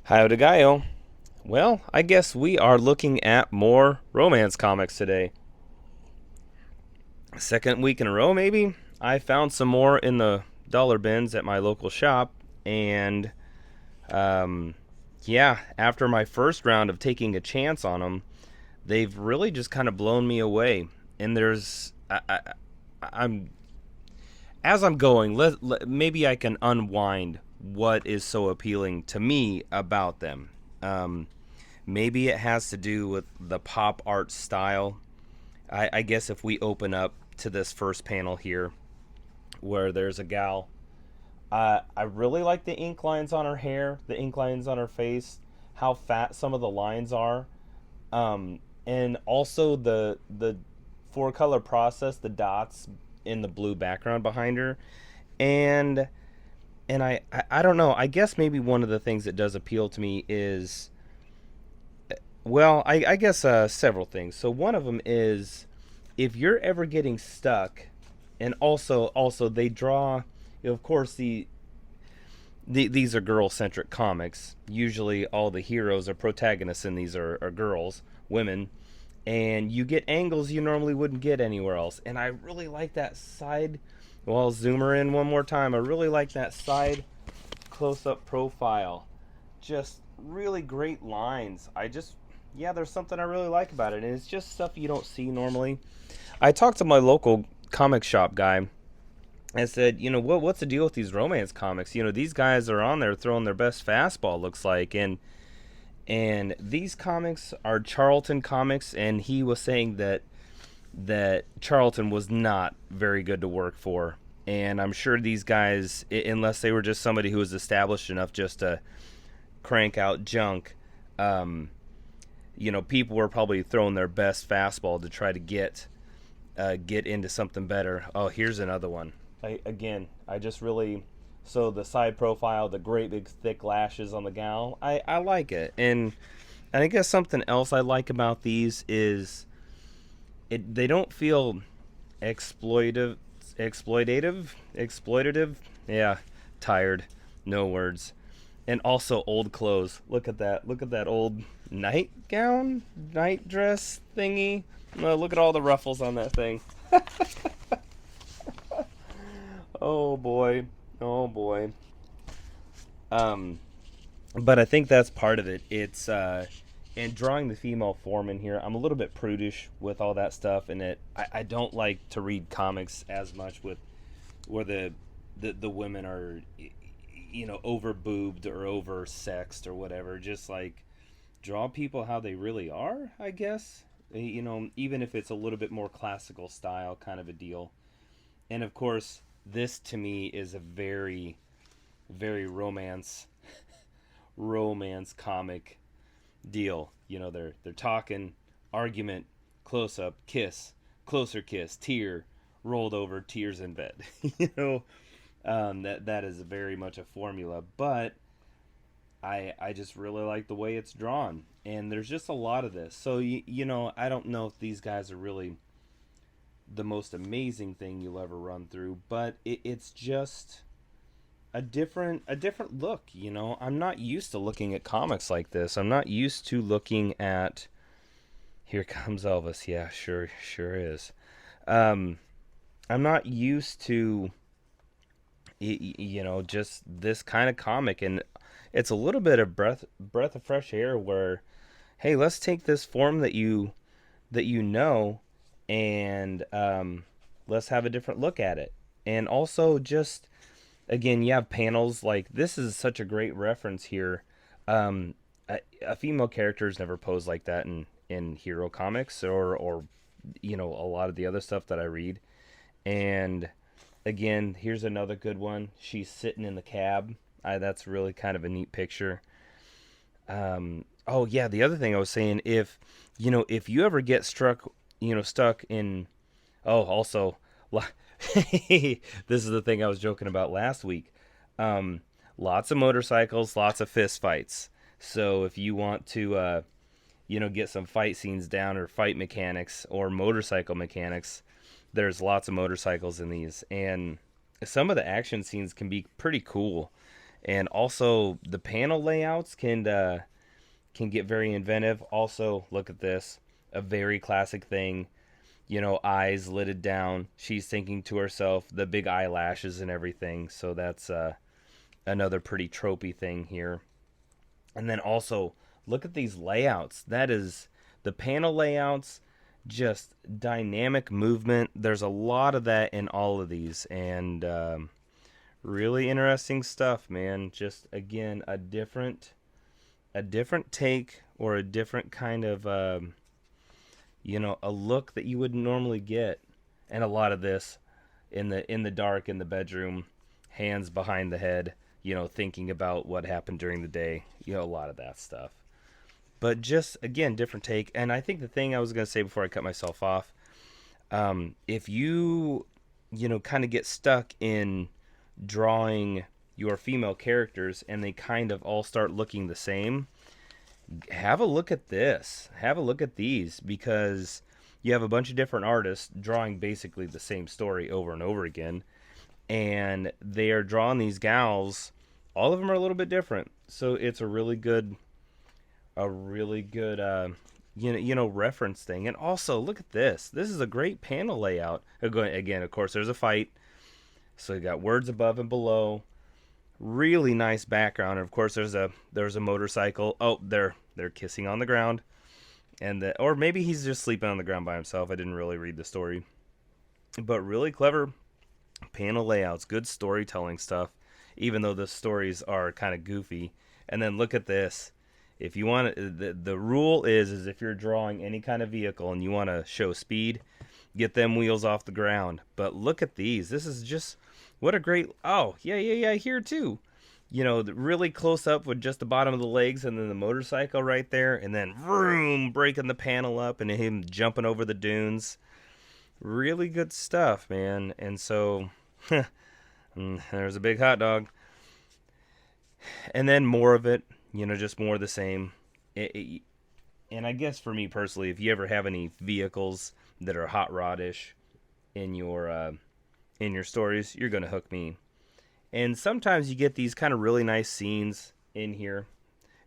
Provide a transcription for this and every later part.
How de Gallo. Well, I guess we are looking at more romance comics today. Second week in a row, maybe. I found some more in the dollar bins at my local shop, and um, yeah, after my first round of taking a chance on them, they've really just kind of blown me away. And I'm as I'm going, maybe I can unwind what is so appealing to me about them. Um, Maybe it has to do with the pop art style. I guess if we open up to this first panel here, where there's a gal, I really like the ink lines on her hair, the ink lines on her face, how fat some of the lines are, and also the four color process, the dots in the blue background behind her, and and I don't know. I guess maybe one of the things that does appeal to me is, well, I guess several things. So one of them is, if you're ever getting stuck, and also they draw, of course these are girl centric comics. Usually all the heroes or protagonists in these are girls, women, and you get angles you normally wouldn't get anywhere else. And I really like that side. Well, I'll zoom her in one more time. I really like that side close up profile. Just really great lines. Yeah, there's something I really like about it, and it's just stuff you don't see normally. I talked to my local comic shop guy and said, what's the deal with these romance comics? These guys are on there throwing their best fastball, looks like, and these comics are Charlton comics, and he was saying that Charlton was not very good to work for. And I'm sure these guys, unless they were just somebody who was established enough just to crank out junk, um, people were probably throwing their best fastball to try to get into something better. Oh, here's another one. I just really, so the side profile, the great big thick lashes on the gal. I like it, and I guess something else I like about these is they don't feel exploitive, exploitative. Yeah, tired, no words, and also old clothes. Look at that. Look at that old nightgown, night dress thingy. Look at all the ruffles on that thing. Oh boy. Oh boy. Um, but I think that's part of it. It's and drawing the female form in here. I'm a little bit prudish with all that stuff, and I don't like to read comics as much with where the women are, over boobed or over sexed or whatever. Just like draw people how they really are, I guess. Even if it's a little bit more classical style kind of a deal. And of course, this to me is a very, very romance comic deal. They're talking, argument, close up, kiss, closer kiss, tear, rolled over, tears in bed. That is very much a formula, but I just really like the way it's drawn, and there's just a lot of this. So I don't know if these guys are really the most amazing thing you'll ever run through, but it's just a different look. I'm not used to looking at comics like this. I'm not used to looking at, here comes Elvis. Yeah, sure is. um I'm not used to just this kind of comic, and it's a little bit of breath of fresh air where, hey, let's take this form that and let's have a different look at it. And also, just again, you have panels like this is such a great reference here. A female character is never posed like that in hero comics or a lot of the other stuff that I read. And again, here's another good one. She's sitting in the cab. That's really kind of a neat picture. Oh yeah, the other thing I was saying, if you ever get stuck in, oh, also, this is the thing I was joking about last week. Um, Lots of motorcycles, lots of fist fights. So if you want to, get some fight scenes down or fight mechanics or motorcycle mechanics, there's lots of motorcycles in these, and some of the action scenes can be pretty cool. And also the panel layouts can get very inventive. Also, look at this, a very classic thing. Eyes lidded down. She's thinking to herself, the big eyelashes and everything. So that's another pretty tropey thing here. And then also, look at these layouts. That is the panel layouts, just dynamic movement. There's a lot of that in all of these, and really interesting stuff, man. Just again, a different take, or a different kind of a look that you wouldn't normally get. And a lot of this in the dark in the bedroom, hands behind the head, thinking about what happened during the day, a lot of that stuff. But just again, different take. And I think the thing I was going to say before I cut myself off, if kind of get stuck in drawing your female characters and they kind of all start looking the same, have a look at this. Have a look at these, because you have a bunch of different artists drawing basically the same story over and over again, and they are drawing these gals. All of them are a little bit different, so it's a really good reference thing. And also, look at this. This is a great panel layout. Again, of course, there's a fight, so you got words above and below. Really nice background. And of course, there's a motorcycle. Oh, they're kissing on the ground, or maybe he's just sleeping on the ground by himself. I didn't really read the story, but really clever panel layouts, good storytelling stuff, even though the stories are kind of goofy. And then look at this. If you want the rule is if you're drawing any kind of vehicle and you want to show speed, get them wheels off the ground. But look at these. This is just what a great. Oh, yeah, here too. Really close up with just the bottom of the legs, and then the motorcycle right there, and then vroom, breaking the panel up, and him jumping over the dunes. Really good stuff, man. And so there's a big hot dog. And then more of it, just more of the same. And I guess for me personally, if you ever have any vehicles that are hot rodish in your stories, you're gonna hook me. And sometimes you get these kind of really nice scenes in here.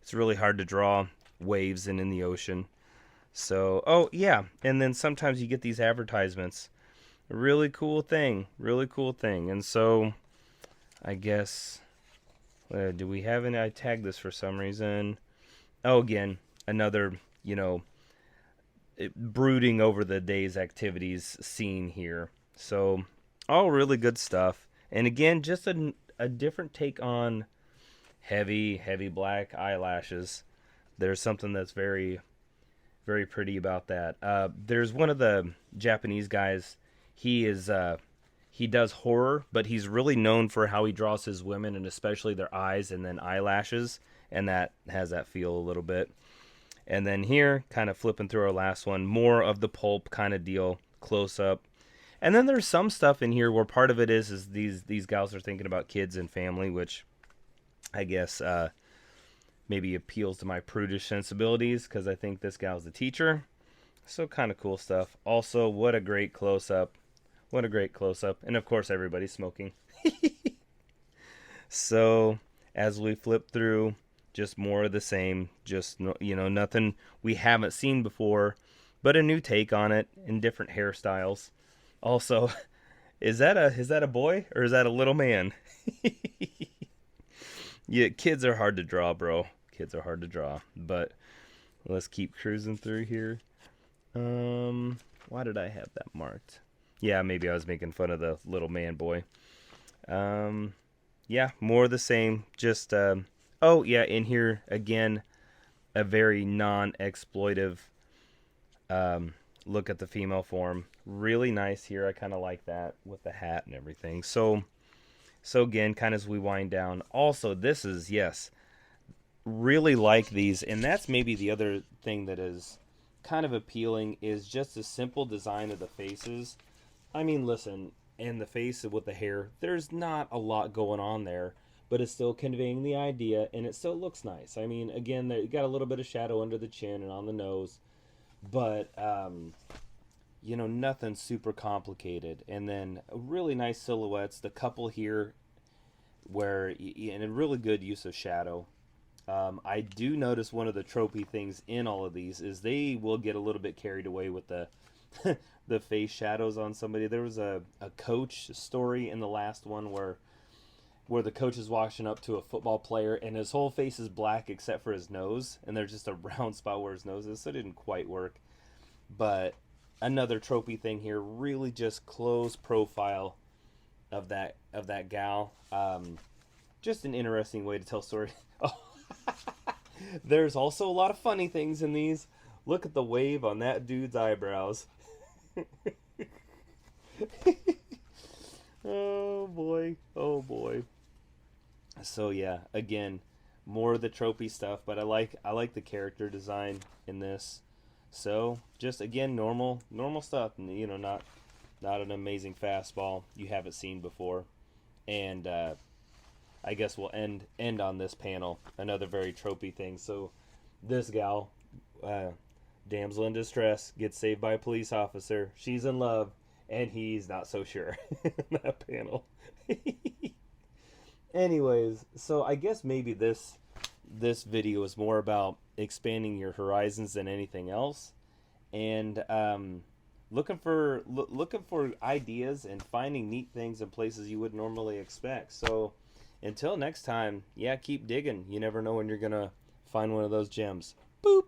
It's really hard to draw waves in the ocean. So, oh yeah, and then sometimes you get these advertisements. A really cool thing, really cool thing. And so, I guess, do we have any? I tagged this for some reason. Oh, again, another, brooding over the day's activities scene here. So, all really good stuff. And again, just a different take on heavy, heavy black eyelashes. There's something that's very, very pretty about that. There's one of the Japanese guys. He does horror, but he's really known for how he draws his women, and especially their eyes and then eyelashes, and that has that feel a little bit. And then here, kind of flipping through our last one, more of the pulp kind of deal, close up. And then there's some stuff in here where part of it is these gals are thinking about kids and family, which I guess maybe appeals to my prudish sensibilities, because I think this gal's a teacher. So kind of cool stuff. Also, what a great close-up. What a great close-up. And of course, everybody's smoking. So, as we flip through, just more of the same. Just, nothing we haven't seen before, but a new take on it in different hairstyles. Also, is that a boy or is that a little man? Yeah, kids are hard to draw, bro. Kids are hard to draw. But let's keep cruising through here. Why did I have that marked? Yeah, maybe I was making fun of the little man boy. Yeah, more of the same. Just oh yeah, in here again, a very non-exploitive look at the female form. Really nice here. I kind of like that with the hat and everything. So again, kind of as we wind down. Also, this is, yes, really like these. And that's maybe the other thing that is kind of appealing, is just the simple design of the faces. I mean, listen, and the face with the hair, there's not a lot going on there, but it's still conveying the idea, and it still looks nice. I mean, again, you got a little bit of shadow under the chin and on the nose, but nothing super complicated. And then really nice silhouettes. The couple here, and a really good use of shadow. I do notice one of the tropey things in all of these is they will get a little bit carried away with the the face shadows on somebody. There was a coach story in the last one where the coach is walking up to a football player and his whole face is black except for his nose, and there's just a round spot where his nose is, so it didn't quite work. But another tropey thing here, really just close profile of that gal. Just an interesting way to tell story. Oh, there's also a lot of funny things in these. Look at the wave on that dude's eyebrows. Oh boy, oh boy. So yeah, again, more of the tropey stuff, but I like the character design in this. So just again, normal stuff, not an amazing fastball you haven't seen before, and I guess we'll end on this panel. Another very tropey thing. So this gal, uh, damsel in distress, gets saved by a police officer. She's in love, and he's not so sure. In that panel. Anyways, so I guess maybe this video is more about expanding your horizons than anything else, and looking for ideas and finding neat things in places you would normally expect. So until next time, yeah, keep digging. You never know when you're gonna find one of those gems. Boop.